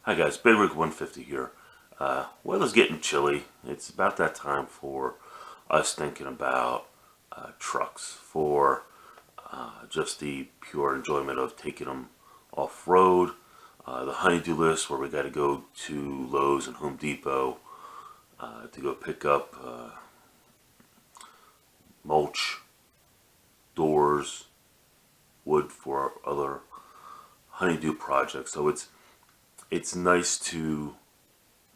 Hi guys, Big Rig 150 here. Weather's getting chilly. It's about that time for us thinking about trucks for just the pure enjoyment of taking them off-road. The honeydew list where we got to go to Lowe's and Home Depot to go pick up mulch, doors, wood for other honeydew projects. So it's nice to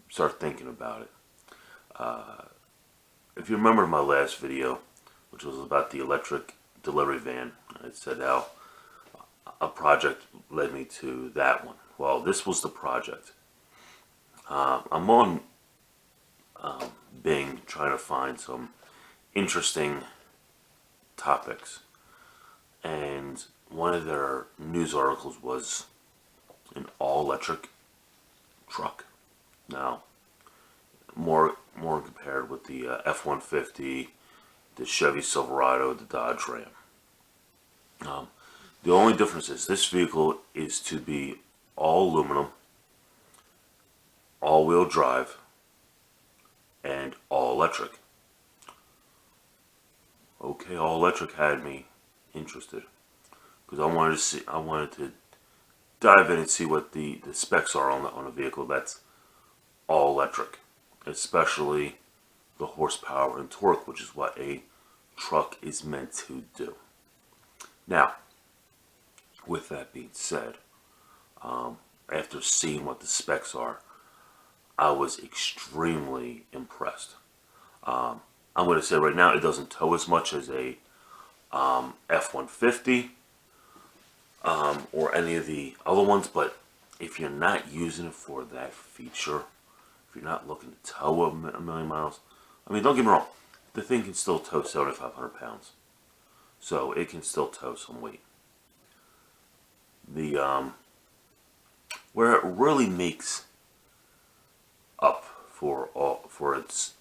start thinking about it. If you remember my last video, which was about the electric delivery van, I said how a project led me to that one. Well, this was the project. I'm on Bing trying to find some interesting topics, and one of their news articles was an all-electric truck. Now, more compared with the F-150, the Chevy Silverado, the Dodge Ram. The only difference is this vehicle is to be all aluminum, all-wheel drive, and all electric. Okay, all electric had me interested because I wanted to dive in and see what the specs are on a vehicle that's all electric, especially the horsepower and torque, which is what a truck is meant to do. Now, with that being said, after seeing what the specs are, I was extremely impressed. I'm going to say right now it doesn't tow as much as a F-150 or any of the other ones, but if you're not using it for that feature, if you're not looking to tow a million miles, I mean, don't get me wrong, the thing can still tow 7,500 pounds, so it can still tow some weight. The where it really makes up for its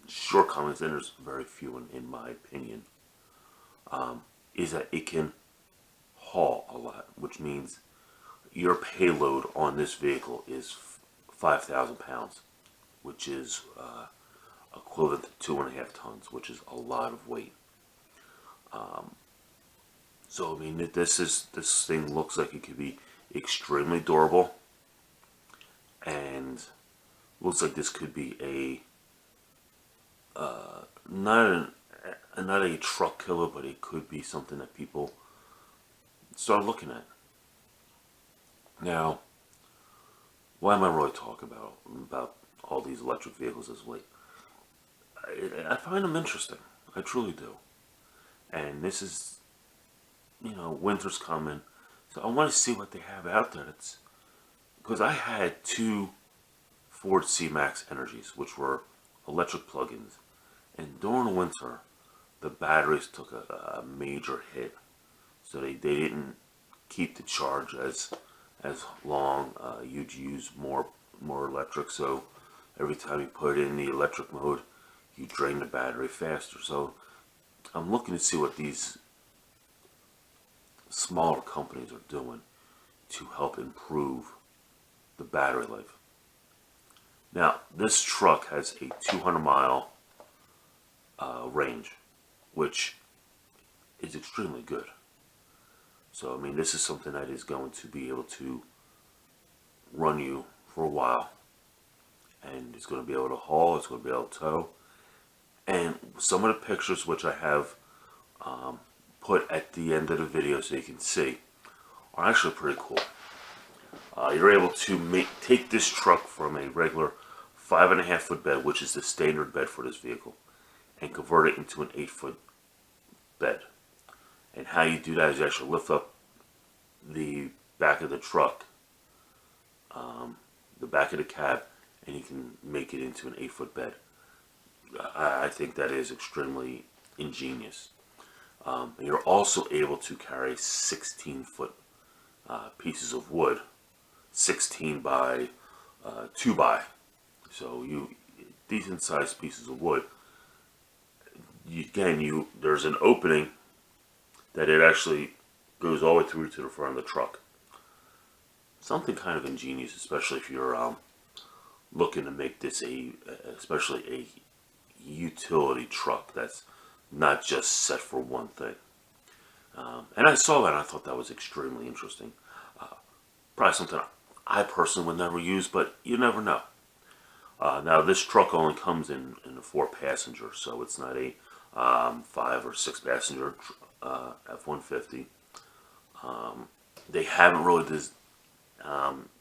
shortcomings, and there's very few in my opinion, is that it can haul a lot, which means your payload on this vehicle is 5,000 pounds, which is equivalent to 2.5 tons, which is a lot of weight. So I mean, this thing looks like it could be extremely durable, and looks like this could be not a truck killer, but it could be something that people start looking at. Now, why am I really talking about all these electric vehicles as late? I find them interesting. I truly do. And this is, winter's coming, so I want to see what they have out there. Because I had two Ford C-Max Energies, which were electric plug-ins, and during the winter, the batteries took a major hit. So they didn't keep the charge as long. You'd use more electric, so every time you put it in the electric mode, you drain the battery faster. So I'm looking to see what these smaller companies are doing to help improve the battery life. Now, this truck has a 200-mile range, which is extremely good. So, I mean, this is something that is going to be able to run you for a while, and it's going to be able to haul, it's going to be able to tow. And some of the pictures which I have put at the end of the video so you can see are actually pretty cool. You're able to take this truck from a regular 5.5 foot bed, which is the standard bed for this vehicle, and convert it into an 8-foot bed. And how you do that is you actually lift up the back of the truck, the back of the cab, and you can make it into an 8-foot bed. I think that is extremely ingenious. And you're also able to carry 16-foot pieces of wood, 16 by 2 by. So decent sized pieces of wood. There's an opening that it actually goes all the way through to the front of the truck. something kind of ingenious, especially if you're looking to make this especially a utility truck that's not just set for one thing. And I saw that and I thought that was extremely interesting. Probably something I personally would never use, but you never know. Now this truck only comes in a 4-passenger, so it's not a 5 or 6 passenger F-150. They haven't really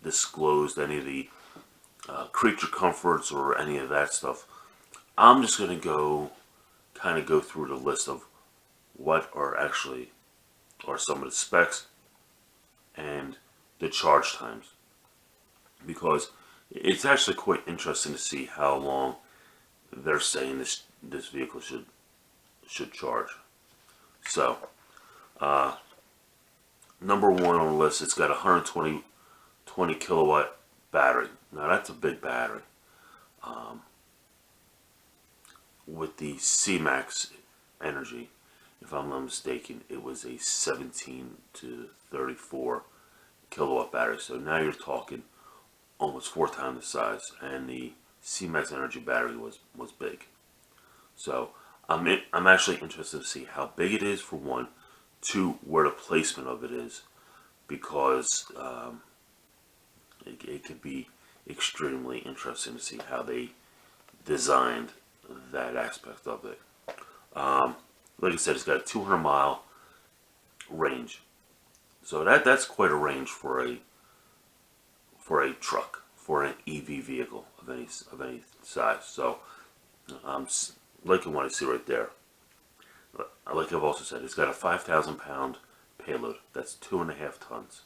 disclosed any of the creature comforts or any of that stuff. I'm just going to go through the list of what are some of the specs and the charge times, because it's actually quite interesting to see how long they're saying this vehicle should charge. So, number one on the list, it's got a 120 kilowatt battery. Now that's a big battery. With the C-Max Energy, if I'm not mistaken, it was a 17 to 34 kilowatt battery. So now you're talking almost 4 times the size, and the C-Max Energy battery was big. So I'm actually interested to see how big it is, for one, two, where the placement of it is, because it could be extremely interesting to see how they designed that aspect of it. Like I said, it's got a 200-mile range, so that's quite a range for a truck, for an EV vehicle of any size. So like you want to see right there, like I've also said, it's got a 5,000-pound payload. That's 2.5 tons.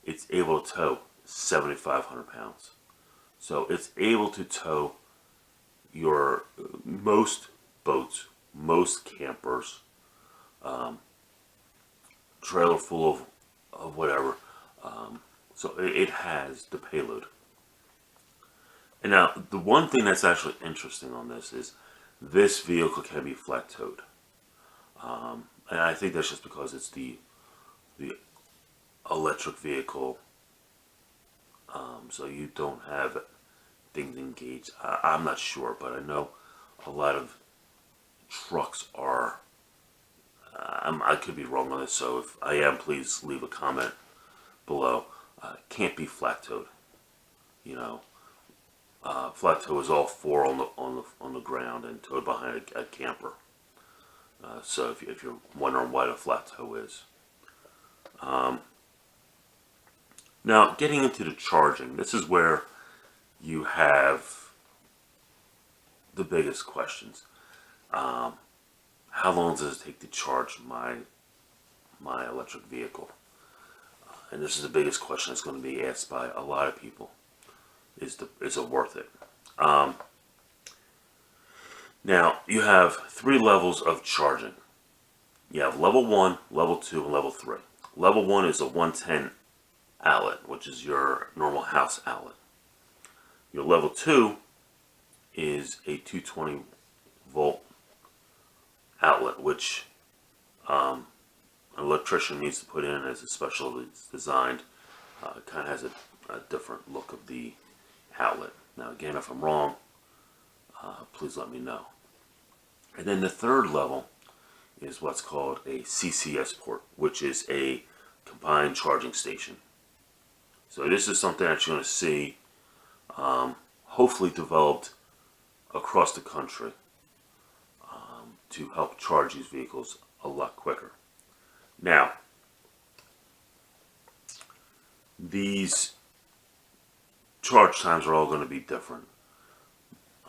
It's able to tow 7,500 pounds. So it's able to tow your most boats, most campers, trailer full of whatever. So it has the payload. And now the one thing that's actually interesting on this is this vehicle can be flat towed. And I think that's just because it's the electric vehicle. So you don't have things engaged. I'm not sure, but I know a lot of trucks are. I could be wrong on this, so if I am, please leave a comment below. Can't be flat towed. You know, flat tow is all 4 on the ground and towed behind a camper. So if you're wondering what a flat tow is. Now, getting into the charging, this is where you have the biggest questions. How long does it take to charge my electric vehicle? And this is the biggest question that's going to be asked by a lot of people. Is it worth it? Now, you have 3 levels of charging. You have level 1, level 2, and level 3. Level 1 is a 110 outlet, which is your normal house outlet. Your level 2 is a 220 volt outlet, which an electrician needs to put in as a specially designed. It kind of has a different look of the outlet. Now again, if I'm wrong, please let me know. And then the third level is what's called a CCS port, which is a combined charging station. So this is something that you're going to see hopefully developed across the country to help charge these vehicles a lot quicker. Now, these charge times are all going to be different.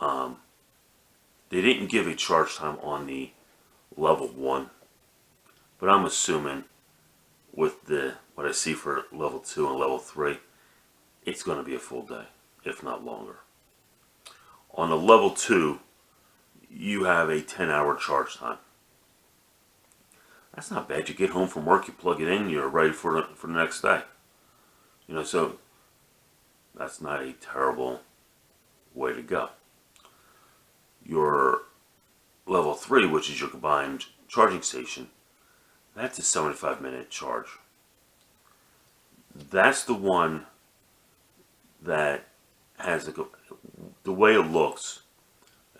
They didn't give a charge time on the level 1, but I'm assuming with what I see for level 2 and level 3, it's going to be a full day, if not longer. On the level 2, you have a 10-hour charge time. That's not bad. You get home from work, you plug it in, you're ready for the next day. You know, so that's not a terrible way to go. Your level 3, which is your combined charging station, that's a 75-minute charge. That's the one that has the way it looks.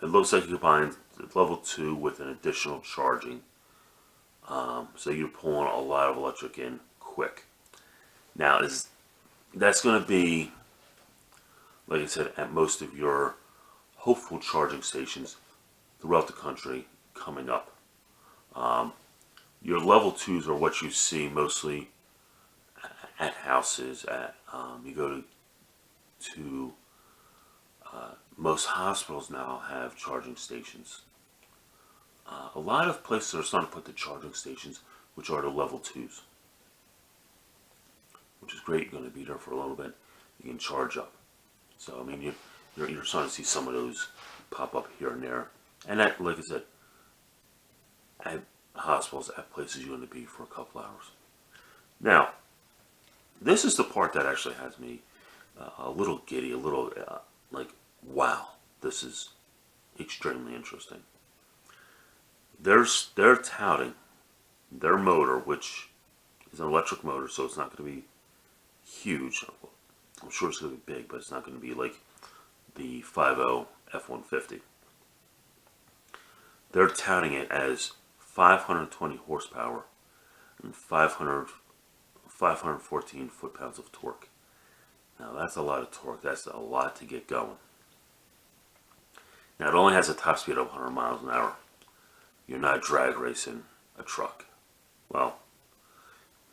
It looks like you combine level 2 with an additional charging. So you're pulling a lot of electric in quick. Now, that's going to be, like I said, at most of your hopeful charging stations throughout the country coming up. Your level 2s are what you see mostly at houses. You go to most hospitals now have charging stations. A lot of places are starting to put the charging stations, which are the level 2s, which is great. You're going to be there for a little bit. You can charge up. So, I mean, you're starting to see some of those pop up here and there. And that, like I said, at hospitals, at places you're going to be for a couple hours. Now, this is the part that actually has me a little giddy, a little like, wow, this is extremely interesting. They're touting their motor, which is an electric motor, so it's not going to be huge. I'm sure it's going to be big, but it's not going to be like the 5.0 F-150. They're touting it as 520 horsepower and 514 foot-pounds of torque. Now that's a lot of torque. That's a lot to get going. Now it only has a top speed of 100 miles an hour. You're not drag racing a truck. Well,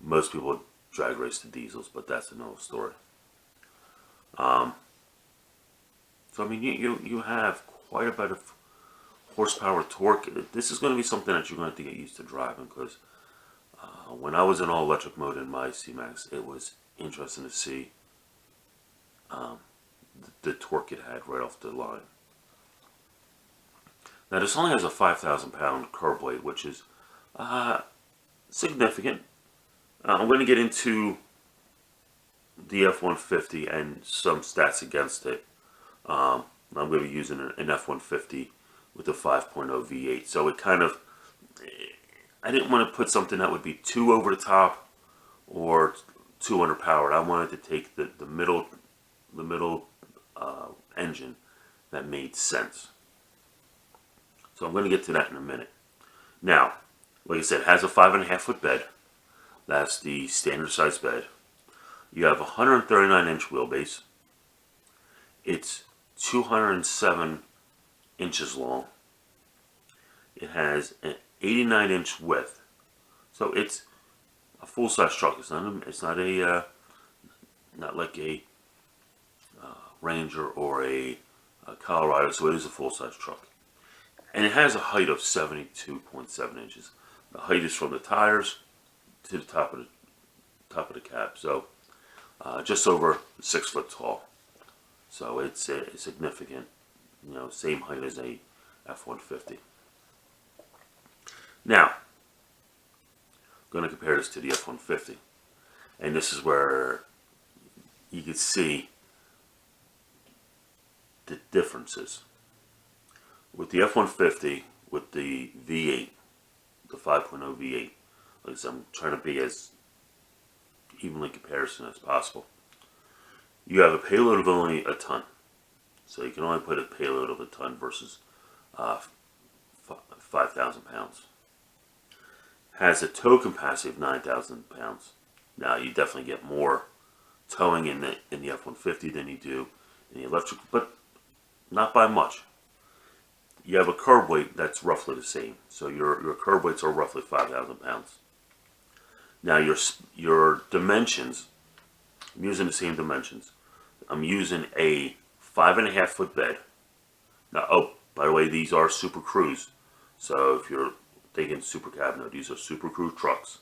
most people drag race the diesels, but that's another story. So I mean, you have quite a bit of horsepower, torque. This is going to be something that you're going to have to get used to driving, because when I was in all electric mode in my C-Max, it was interesting to see the torque it had right off the line. Now this only has a 5,000 pound curb weight, which is significant. I'm going to get into the F-150 and some stats against it. I'm going to be using an F-150 with a 5.0 V8. So it kind of, I didn't want to put something that would be too over the top or too underpowered. I wanted to take the middle engine that made sense. So I'm going to get to that in a minute. Now, like I said, it has a 5.5 foot bed. That's the standard size bed. You have a 139 inch wheelbase. It's 207 inches long. It has an 89 inch width. So it's a full size truck. It's not like a Ranger or a Colorado. So it is a full size truck. And it has a height of 72.7 inches. The height is from the tires to the top of the cab. So just over 6 foot tall. So it's significant. You know, same height as a F-150. Now, I'm going to compare this to the F-150. And this is where you can see the differences. With the F-150, with the V8, the 5.0 V8, like I said, I'm trying to be as evenly comparison as possible. You have a payload of only a ton. So you can only put a payload of a ton versus 5,000 pounds. Has a tow capacity of 9,000 pounds. Now you definitely get more towing in the F-150 than you do in the electric, but not by much. You have a curb weight that's roughly the same. So your curb weights are roughly 5,000 pounds. Now your dimensions, I'm using the same dimensions. I'm using a 5.5 foot bed. Now, oh, by the way, these are Super Cruise. So if you're thinking Super Cab, no, these are Super Cruise trucks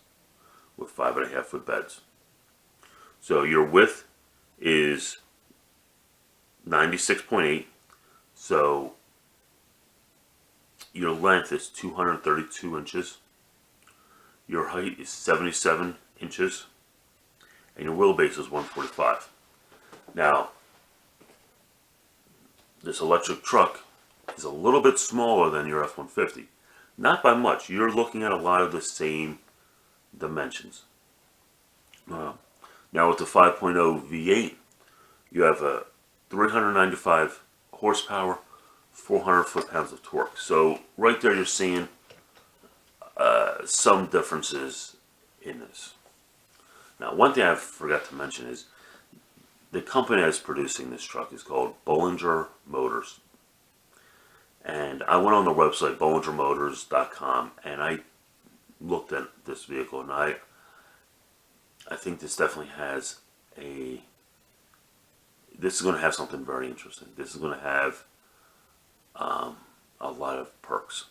with 5.5 foot beds. So your width is 96.8. So your length is 232 inches. Your height is 77 inches. And your wheelbase is 145. Now, this electric truck is a little bit smaller than your F-150. Not by much. You're looking at a lot of the same dimensions. Now with the 5.0 V8, you have a 395 horsepower, 400 foot-pounds of torque. So right there you're seeing some differences in this. Now one thing I forgot to mention is the company that's producing this truck is called Bollinger Motors. And I went on the website bollingermotors.com and I looked at this vehicle, and I think this definitely has this is going to have something very interesting. This is going to have a lot of perks.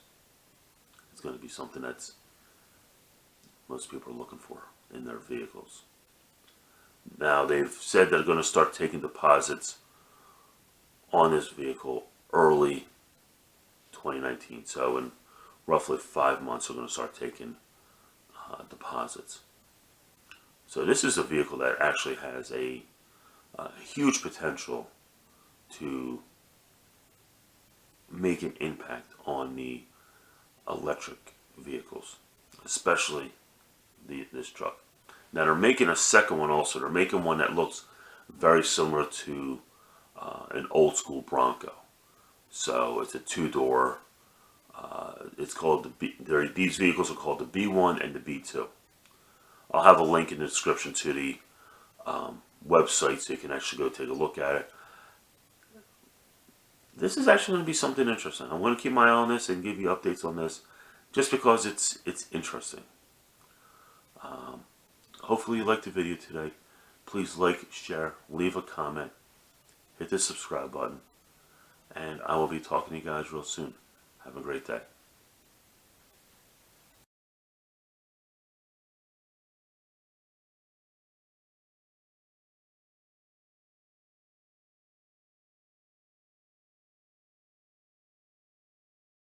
It's going to be something that's most people are looking for in their vehicles. Now they've said they're going to start taking deposits on this vehicle early 2019. So in roughly 5 months, they're going to start taking deposits. So this is a vehicle that actually has a huge potential to make an impact on the electric vehicles, especially this truck. Now they're making a second one also. They're making one that looks very similar to an old school Bronco. So it's a two-door. It's called these vehicles are called the B1 and the B2. I'll have a link in the description to the website so you can actually go take a look at it. This is actually going to be something interesting. I'm going to keep my eye on this and give you updates on this, just because it's interesting. Hopefully you liked the video today. Please like, share, leave a comment, hit the subscribe button, and I will be talking to you guys real soon. Have a great day.